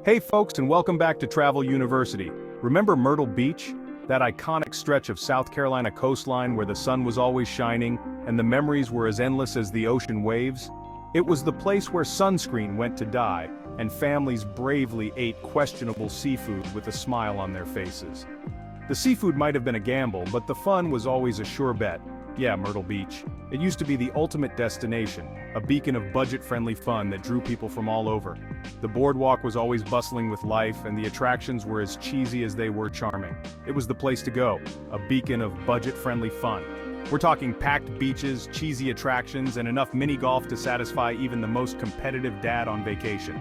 Hey folks, and welcome back to Travel University. Remember Myrtle Beach? That iconic stretch of South Carolina coastline where the sun was always shining and the memories were as endless as the ocean waves? It was the place where sunscreen went to die, and families bravely ate questionable seafood with a smile on their faces. The seafood might have been a gamble, but the fun was always a sure bet. Yeah, Myrtle Beach. It used to be the ultimate destination, a beacon of budget-friendly fun that drew people from all over. The boardwalk was always bustling with life, and the attractions were as cheesy as they were charming. It was the place to go, a beacon of budget-friendly fun. We're talking packed beaches, cheesy attractions, and enough mini-golf to satisfy even the most competitive dad on vacation.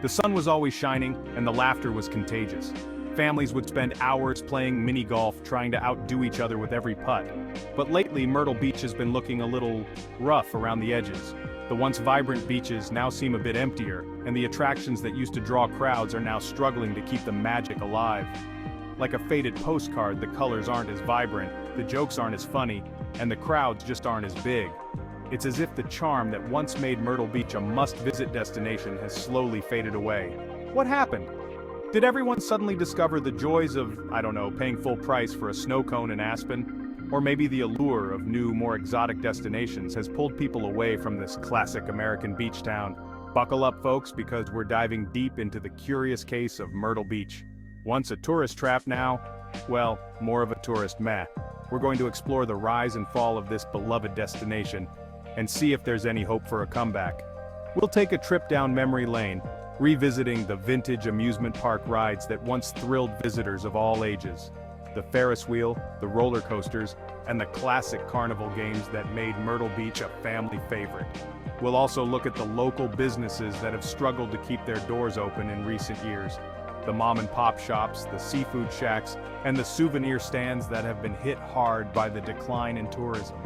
The sun was always shining, and the laughter was contagious. Families would spend hours playing mini-golf trying to outdo each other with every putt. But lately, Myrtle Beach has been looking a little rough around the edges. The once vibrant beaches now seem a bit emptier, and the attractions that used to draw crowds are now struggling to keep the magic alive. Like a faded postcard, the colors aren't as vibrant, the jokes aren't as funny, and the crowds just aren't as big. It's as if the charm that once made Myrtle Beach a must-visit destination has slowly faded away. What happened? Did everyone suddenly discover the joys of, paying full price for a snow cone in Aspen? Or maybe the allure of new, more exotic destinations has pulled people away from this classic American beach town? Buckle up, folks, because we're diving deep into the curious case of Myrtle Beach. Once a tourist trap now, well, more of a tourist meh. We're going to explore the rise and fall of this beloved destination and see if there's any hope for a comeback. We'll take a trip down memory lane, revisiting the vintage amusement park rides that once thrilled visitors of all ages. The Ferris wheel, the roller coasters, and the classic carnival games that made Myrtle Beach a family favorite. We'll also look at the local businesses that have struggled to keep their doors open in recent years. The mom-and-pop shops, the seafood shacks, and the souvenir stands that have been hit hard by the decline in tourism.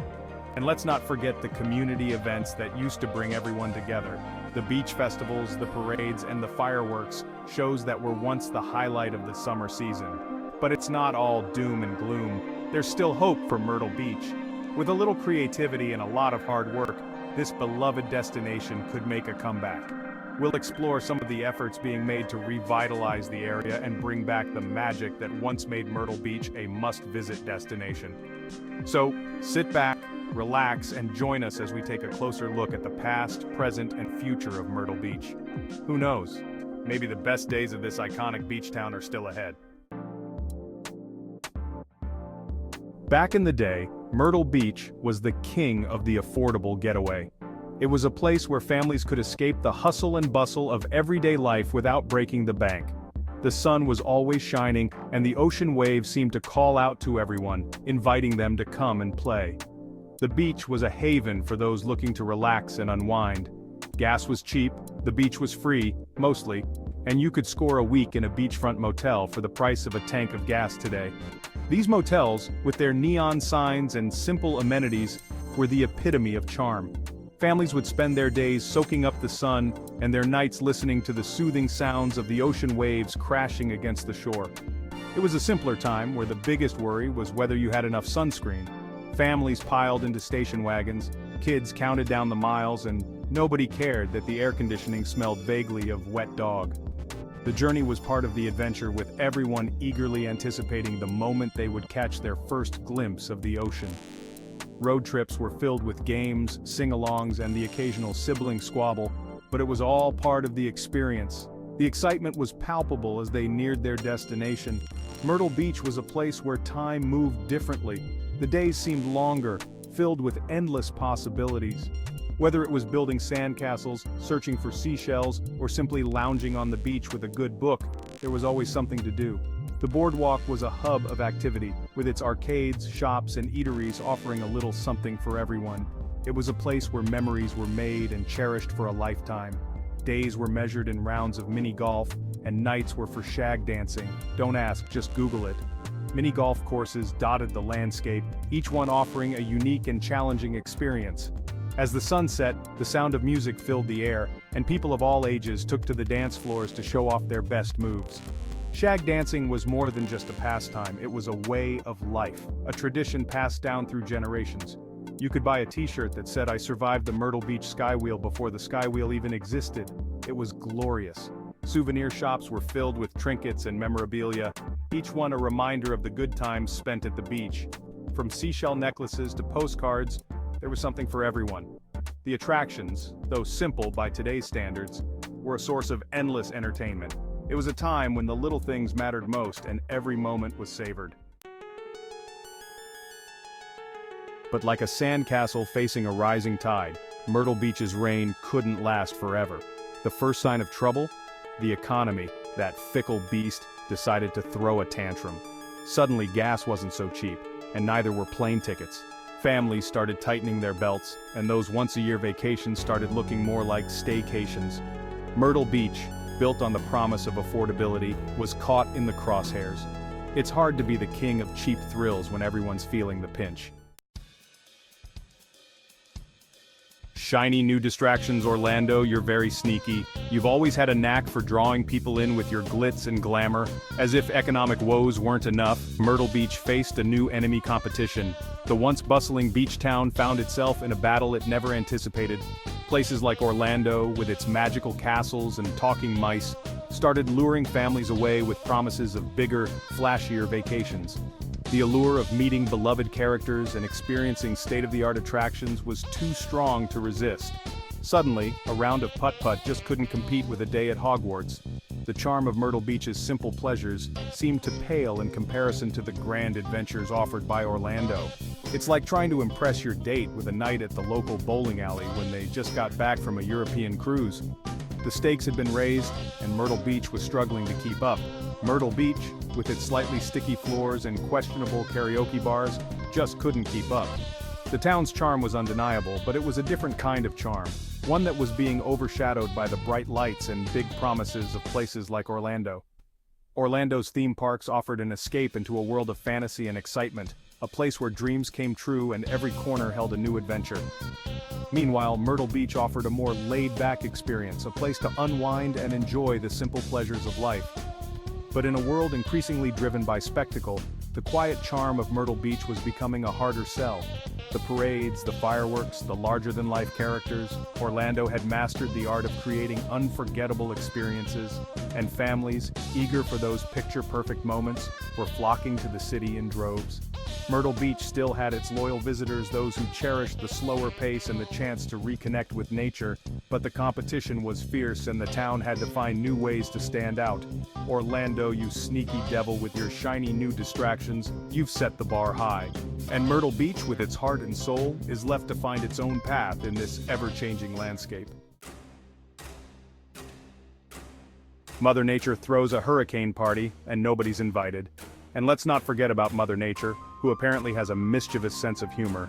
And let's not forget the community events that used to bring everyone together. The beach festivals, the parades, and the fireworks shows that were once the highlight of the summer season. But it's not all doom and gloom. There's still hope for Myrtle Beach. With a little creativity and a lot of hard work, this beloved destination could make a comeback. We'll explore some of the efforts being made to revitalize the area and bring back the magic that once made Myrtle Beach a must-visit destination. So, sit back, relax, and join us as we take a closer look at the past, present, and future of Myrtle Beach. Who knows? Maybe the best days of this iconic beach town are still ahead. Back in the day, Myrtle Beach was the king of the affordable getaway. It was a place where families could escape the hustle and bustle of everyday life without breaking the bank. The sun was always shining, and the ocean waves seemed to call out to everyone, inviting them to come and play. The beach was a haven for those looking to relax and unwind. Gas was cheap, the beach was free, mostly, and you could score a week in a beachfront motel for the price of a tank of gas today. These motels, with their neon signs and simple amenities, were the epitome of charm. Families would spend their days soaking up the sun, and their nights listening to the soothing sounds of the ocean waves crashing against the shore. It was a simpler time where the biggest worry was whether you had enough sunscreen. Families piled into station wagons, kids counted down the miles, and nobody cared that the air conditioning smelled vaguely of wet dog. The journey was part of the adventure, with everyone eagerly anticipating the moment they would catch their first glimpse of the ocean. Road trips were filled with games, sing-alongs, and the occasional sibling squabble, but it was all part of the experience. The excitement was palpable as they neared their destination. Myrtle Beach was a place where time moved differently. The days seemed longer, filled with endless possibilities. Whether it was building sandcastles, searching for seashells, or simply lounging on the beach with a good book, there was always something to do. The boardwalk was a hub of activity, with its arcades, shops, and eateries offering a little something for everyone. It was a place where memories were made and cherished for a lifetime. Days were measured in rounds of mini-golf, and nights were for shag dancing. Don't ask, just Google it. Mini-golf courses dotted the landscape, each one offering a unique and challenging experience. As the sun set, the sound of music filled the air, and people of all ages took to the dance floors to show off their best moves. Shag dancing was more than just a pastime, it was a way of life, a tradition passed down through generations. You could buy a t-shirt that said, "I survived the Myrtle Beach Skywheel before the Skywheel even existed." It was glorious. Souvenir shops were filled with trinkets and memorabilia, each one a reminder of the good times spent at the beach. From seashell necklaces to postcards, there was something for everyone. The attractions, though simple by today's standards, were a source of endless entertainment. It was a time when the little things mattered most and every moment was savored. But like a sandcastle facing a rising tide, Myrtle Beach's reign couldn't last forever. The first sign of trouble? The economy, that fickle beast, decided to throw a tantrum. Suddenly gas wasn't so cheap, and neither were plane tickets. Families started tightening their belts, and those once-a-year vacations started looking more like staycations. Myrtle Beach, built on the promise of affordability, was caught in the crosshairs. It's hard to be the king of cheap thrills when everyone's feeling the pinch. Shiny new distractions, Orlando, you're very sneaky. You've always had a knack for drawing people in with your glitz and glamour. As if economic woes weren't enough, Myrtle Beach faced a new enemy competition. The once bustling beach town found itself in a battle it never anticipated. Places like Orlando, with its magical castles and talking mice, started luring families away with promises of bigger, flashier vacations. The allure of meeting beloved characters and experiencing state-of-the-art attractions was too strong to resist. Suddenly, a round of putt-putt just couldn't compete with a day at Hogwarts. The charm of Myrtle Beach's simple pleasures seemed to pale in comparison to the grand adventures offered by Orlando. It's like trying to impress your date with a night at the local bowling alley when they just got back from a European cruise. The stakes had been raised, and Myrtle Beach was struggling to keep up. Myrtle Beach, with its slightly sticky floors and questionable karaoke bars, just couldn't keep up. The town's charm was undeniable, but it was a different kind of charm, one that was being overshadowed by the bright lights and big promises of places like Orlando. Orlando's theme parks offered an escape into a world of fantasy and excitement, a place where dreams came true and every corner held a new adventure. Meanwhile, Myrtle Beach offered a more laid-back experience, a place to unwind and enjoy the simple pleasures of life. But in a world increasingly driven by spectacle, the quiet charm of Myrtle Beach was becoming a harder sell. The parades, the fireworks, the larger-than-life characters, Orlando had mastered the art of creating unforgettable experiences, and families, eager for those picture-perfect moments, were flocking to the city in droves. Myrtle Beach still had its loyal visitors, those who cherished the slower pace and the chance to reconnect with nature, but the competition was fierce and the town had to find new ways to stand out. Orlando, you sneaky devil with your shiny new distractions, you've set the bar high. And Myrtle Beach, with its heart and soul, is left to find its own path in this ever-changing landscape. Mother Nature throws a hurricane party, and nobody's invited. And let's not forget about Mother Nature, who apparently has a mischievous sense of humor.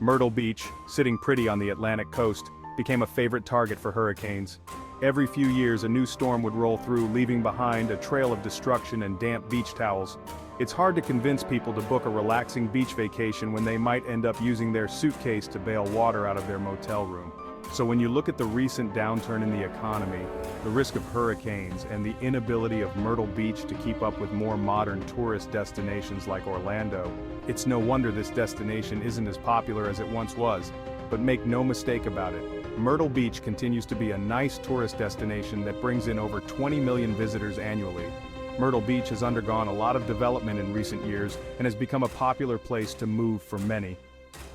Myrtle Beach, sitting pretty on the Atlantic coast, became a favorite target for hurricanes. Every few years a new storm would roll through, leaving behind a trail of destruction and damp beach towels. It's hard to convince people to book a relaxing beach vacation when they might end up using their suitcase to bail water out of their motel room. So when you look at the recent downturn in the economy, the risk of hurricanes, and the inability of Myrtle Beach to keep up with more modern tourist destinations like Orlando, it's no wonder this destination isn't as popular as it once was. But make no mistake about it, Myrtle Beach continues to be a nice tourist destination that brings in over 20 million visitors annually. Myrtle Beach has undergone a lot of development in recent years and has become a popular place to move for many.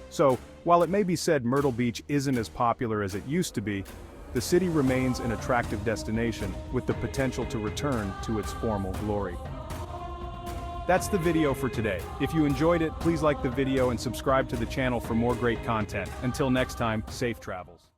So, while it may be said Myrtle Beach isn't as popular as it used to be, the city remains an attractive destination with the potential to return to its former glory. That's the video for today. If you enjoyed it, please like the video and subscribe to the channel for more great content. Until next time, safe travels.